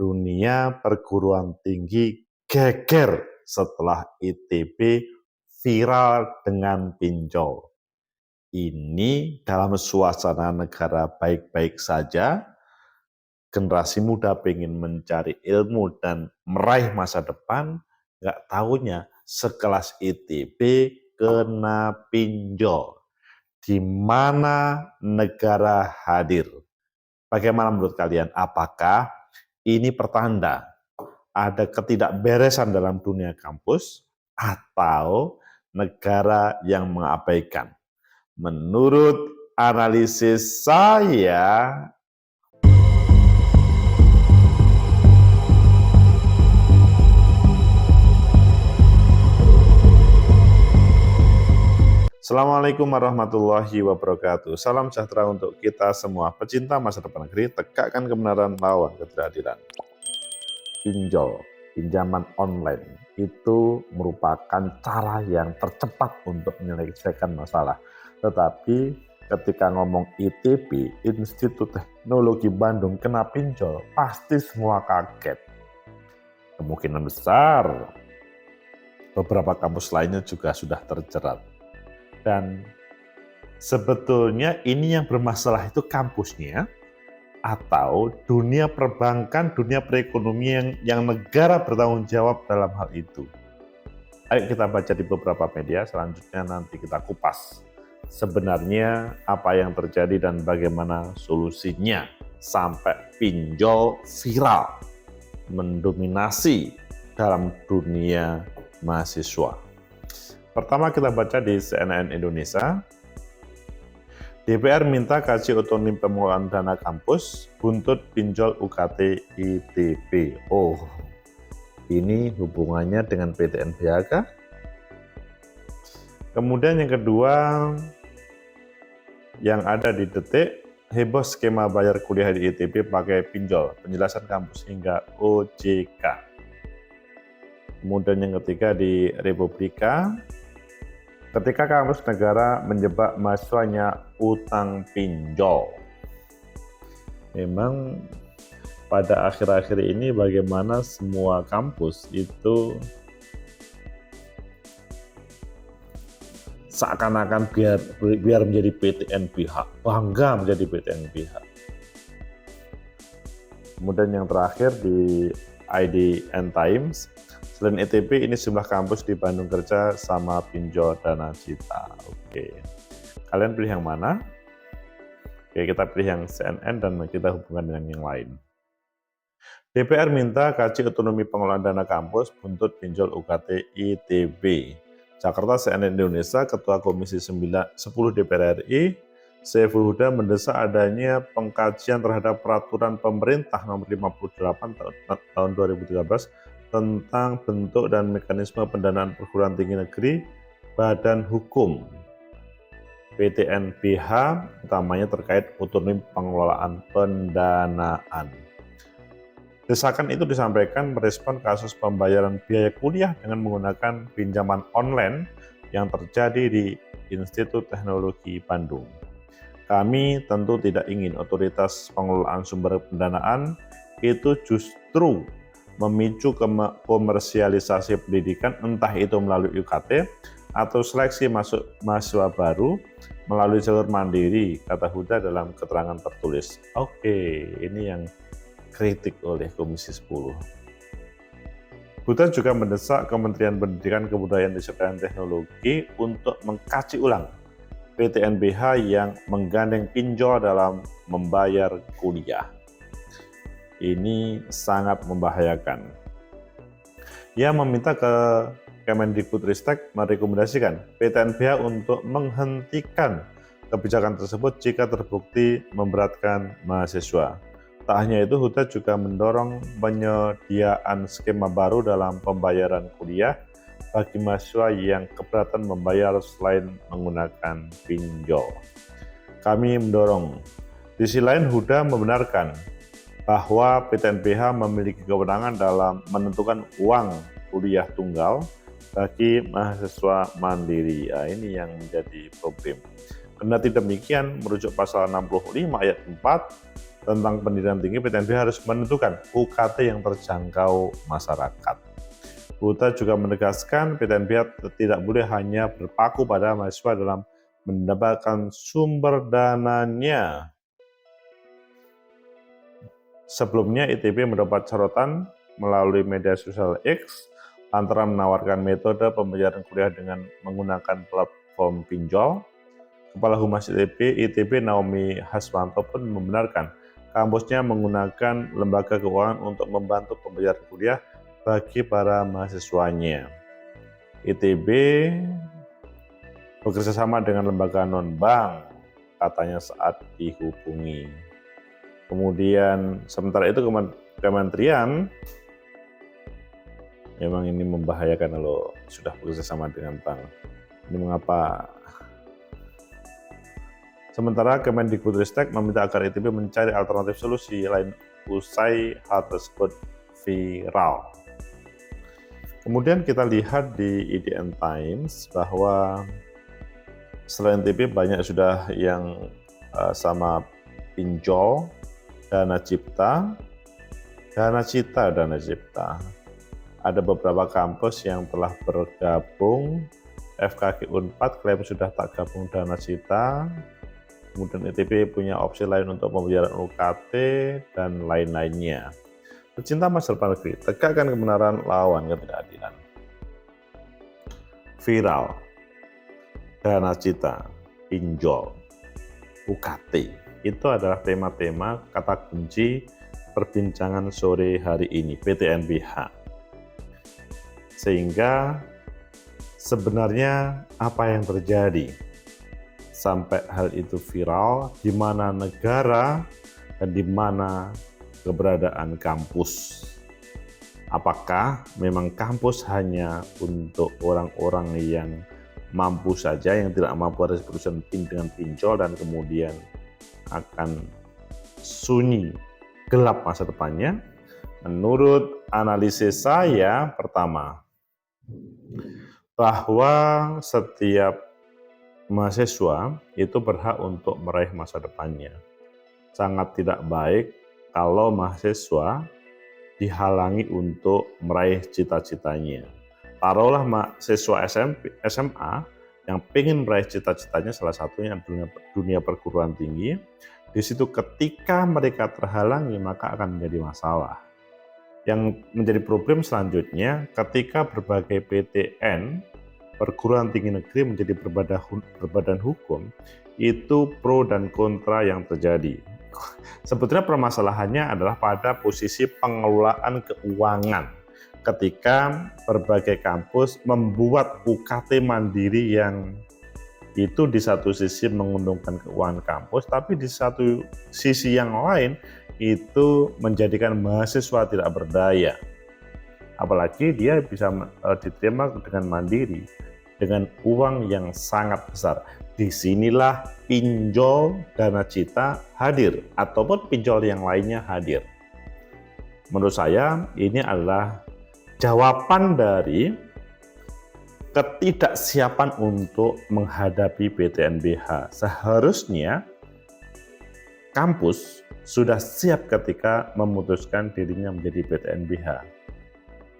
dunia perguruan tinggi geger setelah ITB viral dengan pinjol. Ini dalam suasana negara baik-baik saja, generasi muda pengen mencari ilmu dan meraih masa depan, nggak tahunya sekelas ITB kena pinjol. Di mana negara hadir? Bagaimana menurut kalian? Apakah ini pertanda ada ketidakberesan dalam dunia kampus atau negara yang mengabaikan? Menurut analisis saya, Assalamualaikum warahmatullahi wabarakatuh. Salam sejahtera untuk kita semua pecinta masa depan negeri. Tegakkan kebenaran, lawan ketidakadilan. Pinjol, pinjaman online itu merupakan cara yang tercepat untuk menyelesaikan masalah. Tetapi ketika ngomong ITB, Institut Teknologi Bandung, kena pinjol, pasti semua kaget. Kemungkinan besar beberapa kampus lainnya juga sudah terjerat. Dan sebetulnya ini yang bermasalah itu kampusnya atau dunia perbankan, dunia perekonomian yang negara bertanggung jawab dalam hal itu. Ayo kita baca di beberapa media, selanjutnya nanti kita kupas sebenarnya apa yang terjadi dan bagaimana solusinya sampai pinjol viral mendominasi dalam dunia mahasiswa. Pertama kita baca di CNN Indonesia, DPR minta kaji otonomi pengelolaan dana kampus, buntut pinjol UKT ITB. Oh, ini hubungannya dengan PTNBH kah? Kemudian yang kedua, yang ada di Detik, heboh skema bayar kuliah di ITB pakai pinjol, penjelasan kampus hingga OJK. Kemudian yang ketiga di Republika, ketika kampus negara menjebak mahasiswanya utang pinjol. Memang pada akhir-akhir ini bagaimana semua kampus itu seakan-akan biar menjadi PTNBH, bangga menjadi PTNBH. Kemudian yang terakhir di IDN Times, selain ITB, ini sejumlah kampus di Bandung kerja sama pinjol dana cita. Oke, kalian pilih yang mana? Oke, kita pilih yang CNN dan kita hubungkan dengan yang lain. DPR minta kaji otonomi pengelolaan dana kampus, buntut pinjol UKT ITB. Jakarta, CNN Indonesia, Ketua Komisi 10 DPR RI, Saiful Huda mendesak adanya pengkajian terhadap peraturan pemerintah nomor 58 tahun 2013 tentang bentuk dan mekanisme pendanaan perguruan tinggi negeri, badan hukum, PTNBH, utamanya terkait otonomi pengelolaan pendanaan. Desakan itu disampaikan merespon kasus pembayaran biaya kuliah dengan menggunakan pinjaman online yang terjadi di Institut Teknologi Bandung. Kami tentu tidak ingin otoritas pengelolaan sumber pendanaan itu justru memicu komersialisasi pendidikan, entah itu melalui UKT atau seleksi masuk mahasiswa baru melalui jalur mandiri, kata Huda dalam keterangan tertulis. Oke, ini yang kritik oleh Komisi 10. Huda juga mendesak Kementerian Pendidikan, Kebudayaan, dan Teknologi untuk mengkaji ulang PTNBH yang menggandeng pinjol dalam membayar kuliah. Ini sangat membahayakan. Ia meminta ke Kemendikbudristek merekomendasikan PTNBH untuk menghentikan kebijakan tersebut jika terbukti memberatkan mahasiswa. Tak hanya itu, Huda juga mendorong penyediaan skema baru dalam pembayaran kuliah bagi mahasiswa yang keberatan membayar selain menggunakan pinjol. Kami mendorong. Di sisi lain, Huda membenarkan bahwa PTNBH memiliki kewenangan dalam menentukan uang kuliah tunggal bagi mahasiswa mandiri. Nah, ini yang menjadi problem. Kendati demikian, merujuk pasal 65 ayat 4 tentang pendidikan tinggi, PTNBH harus menentukan UKT yang terjangkau masyarakat. Huta juga menegaskan PTNBH tidak boleh hanya berpaku pada mahasiswa dalam mendapatkan sumber dananya. Sebelumnya ITB mendapat sorotan melalui media sosial X antara menawarkan metode pembayaran kuliah dengan menggunakan platform pinjol. Kepala Humas ITB Naomi Haswanto pun membenarkan kampusnya menggunakan lembaga keuangan untuk membantu pembayaran kuliah bagi para mahasiswanya. ITB bekerjasama dengan lembaga non-bank, katanya saat dihubungi. Kemudian sementara itu Kementerian memang ini membahayakan kalau sudah bekerjasama dengan bank. Ini mengapa? Sementara Kemendikbudristek meminta agar ITB mencari alternatif solusi lain usai hal tersebut viral. Kemudian kita lihat di IDN Times bahwa selain ITB banyak sudah yang sama pinjol, Dana Cipta. Ada beberapa kampus yang telah bergabung, FKG Unpad klaim sudah tak gabung Dana Cipta. Kemudian ITB punya opsi lain untuk pembayaran UKT dan lain-lainnya. Pecinta masa depan negeri, tegakkan kebenaran, lawan ketidakadilan. Viral, Dana Cipta, pinjol, UKT. Itu adalah tema-tema kata kunci perbincangan sore hari ini, PTNBH. Sehingga sebenarnya apa yang terjadi sampai hal itu viral, di mana negara dan di mana keberadaan kampus. Apakah memang kampus hanya untuk orang-orang yang mampu saja, yang tidak mampu harus berurusan dengan pinjol dan kemudian akan sunyi, gelap masa depannya? Menurut analisis saya, pertama, bahwa setiap mahasiswa itu berhak untuk meraih masa depannya. Sangat tidak baik kalau mahasiswa dihalangi untuk meraih cita-citanya. Taruhlah mahasiswa SMA yang ingin meraih cita-citanya, salah satunya dunia perguruan tinggi. Di situ ketika mereka terhalangi maka akan menjadi masalah. Yang menjadi problem selanjutnya ketika berbagai PTN perguruan tinggi negeri menjadi berbadan hukum, itu pro dan kontra yang terjadi. Sebetulnya permasalahannya adalah pada posisi pengelolaan keuangan. Ketika berbagai kampus membuat UKT mandiri yang itu di satu sisi menguntungkan keuangan kampus, tapi di satu sisi yang lain itu menjadikan mahasiswa tidak berdaya. Apalagi dia bisa diterima dengan mandiri, dengan uang yang sangat besar. Disinilah pinjol Dana Cipta hadir, ataupun pinjol yang lainnya hadir. Menurut saya ini adalah jawaban dari ketidaksiapan untuk menghadapi PTNBH. Seharusnya kampus sudah siap ketika memutuskan dirinya menjadi PTNBH.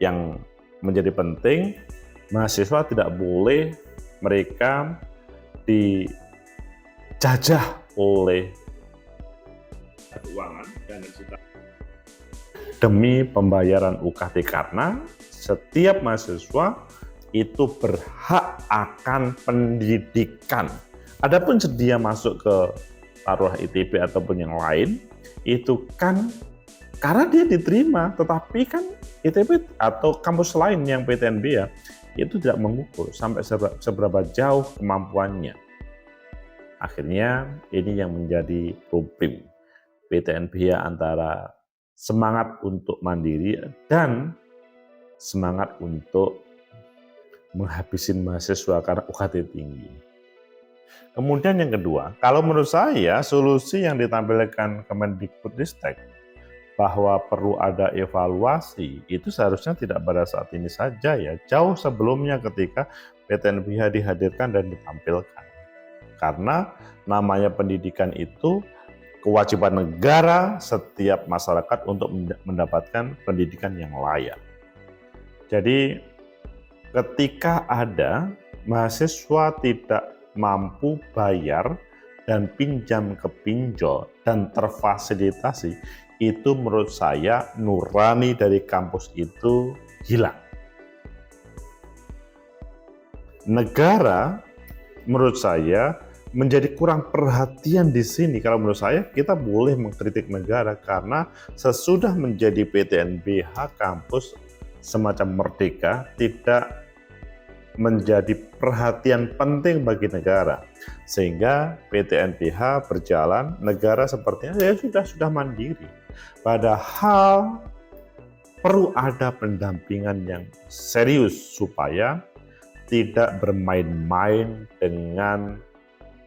Yang menjadi penting, mahasiswa tidak boleh mereka dijajah oleh keuangan dan demi pembayaran UKT, karena setiap mahasiswa itu berhak akan pendidikan. Adapun sedia masuk ke taruhlah ITB ataupun yang lain, itu kan karena dia diterima, tetapi kan ITB atau kampus lain yang PTNB ya, itu tidak mengukur sampai seberapa jauh kemampuannya. Akhirnya ini yang menjadi problem PTNB ya, antara semangat untuk mandiri dan semangat untuk menghabisin mahasiswa karena UKT tinggi. Kemudian yang kedua, kalau menurut saya solusi yang ditampilkan Kemendikbudristek bahwa perlu ada evaluasi, itu seharusnya tidak pada saat ini saja ya, jauh sebelumnya ketika PTNBH dihadirkan dan ditampilkan. Karena namanya pendidikan itu kewajiban negara setiap masyarakat untuk mendapatkan pendidikan yang layak. Jadi ketika ada mahasiswa tidak mampu bayar dan pinjam ke pinjol dan terfasilitasi, itu menurut saya nurani dari kampus itu hilang. Negara menurut saya menjadi kurang perhatian di sini. Kalau menurut saya kita boleh mengkritik negara karena sesudah menjadi PTNBH kampus semacam merdeka tidak menjadi perhatian penting bagi negara, sehingga PTNBH berjalan, negara sepertinya ya sudah mandiri. Padahal perlu ada pendampingan yang serius supaya tidak bermain-main dengan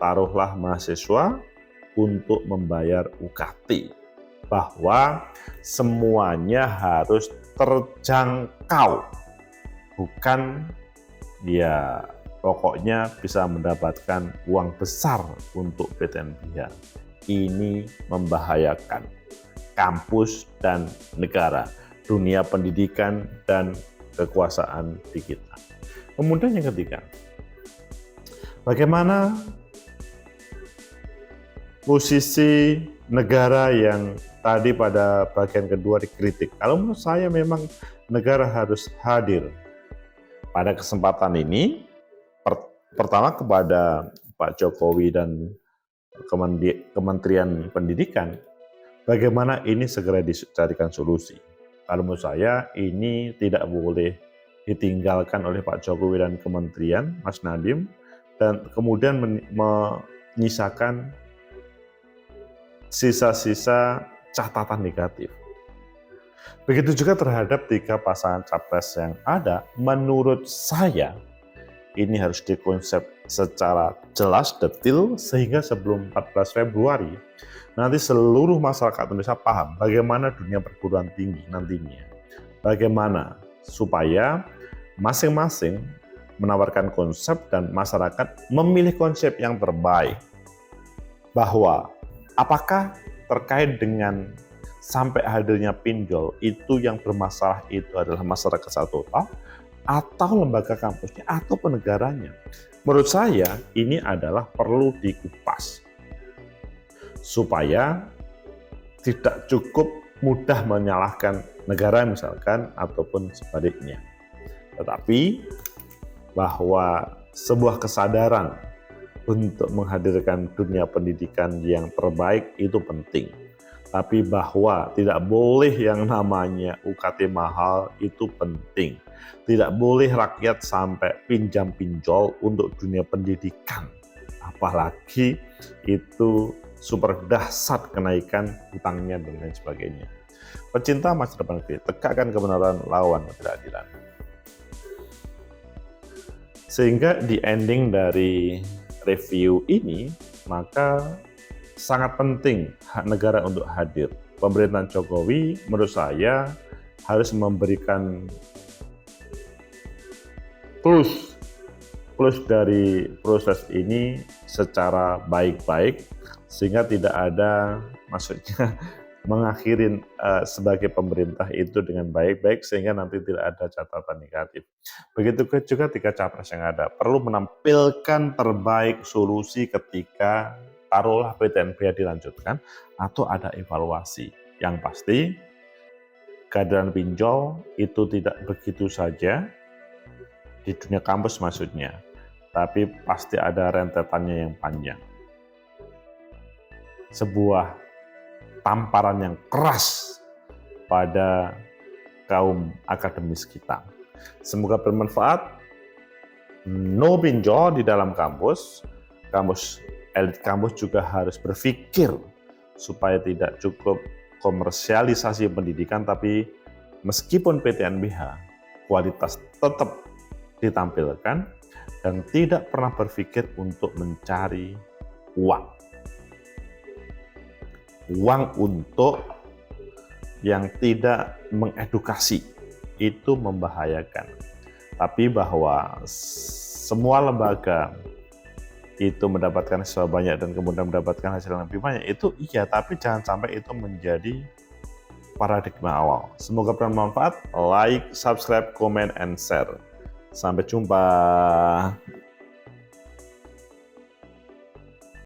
taruhlah mahasiswa untuk membayar UKT, bahwa semuanya harus terjangkau, bukan ya pokoknya bisa mendapatkan uang besar untuk PTNBH. Ini membahayakan kampus dan negara, dunia pendidikan dan kekuasaan di kita. Kemudian yang ketiga, bagaimana posisi negara yang tadi pada bagian kedua dikritik. Kalau menurut saya memang negara harus hadir. Pada kesempatan ini, pertama kepada Pak Jokowi dan Kementerian Pendidikan, bagaimana ini segera dicarikan solusi. Kalau menurut saya ini tidak boleh ditinggalkan oleh Pak Jokowi dan Kementerian, Mas Nadiem, dan kemudian menyisakan sisa-sisa catatan negatif. Begitu juga terhadap 3 pasangan capres yang ada, menurut saya ini harus dikonsep secara jelas, detail, sehingga sebelum 14 Februari nanti seluruh masyarakat Indonesia paham bagaimana dunia perguruan tinggi nantinya. Bagaimana supaya masing-masing menawarkan konsep dan masyarakat memilih konsep yang terbaik. Bahwa apakah terkait dengan sampai hadirnya pinjol itu yang bermasalah itu adalah masyarakat secara total atau lembaga kampusnya atau penegaranya. Menurut saya ini adalah perlu dikupas supaya tidak cukup mudah menyalahkan negara misalkan ataupun sebaliknya. Tetapi bahwa sebuah kesadaran untuk menghadirkan dunia pendidikan yang terbaik itu penting. Tapi bahwa tidak boleh yang namanya UKT mahal itu penting. Tidak boleh rakyat sampai pinjam-pinjol untuk dunia pendidikan. Apalagi itu super dahsyat kenaikan hutangnya dan lain sebagainya. Pecinta masa depan negeri, tegakkan kebenaran, lawan ketidakadilan. Sehingga di ending dari review ini, maka sangat penting hak negara untuk hadir. Pemerintahan Jokowi menurut saya harus memberikan plus dari proses ini secara baik-baik, sehingga tidak ada, maksudnya mengakhiri sebagai pemerintah itu dengan baik-baik sehingga nanti tidak ada catatan negatif. Begitu juga 3 capres yang ada perlu menampilkan terbaik solusi ketika taruhlah PTNBH dilanjutkan atau ada evaluasi. Yang pasti kehadiran pinjol itu tidak begitu saja di dunia kampus maksudnya, tapi pasti ada rentetannya yang panjang. Sebuah tamparan yang keras pada kaum akademis kita. Semoga bermanfaat. No pinjol di dalam kampus. Elit kampus juga harus berpikir supaya tidak cukup komersialisasi pendidikan, tapi meskipun PTNBH kualitas tetap ditampilkan dan tidak pernah berpikir untuk mencari uang untuk yang tidak mengedukasi, itu membahayakan. Tapi bahwa semua lembaga itu mendapatkan siswa banyak dan kemudian mendapatkan hasil yang lebih banyak, itu iya, tapi jangan sampai itu menjadi paradigma awal. Semoga bermanfaat. Like, subscribe, comment, and share. Sampai jumpa.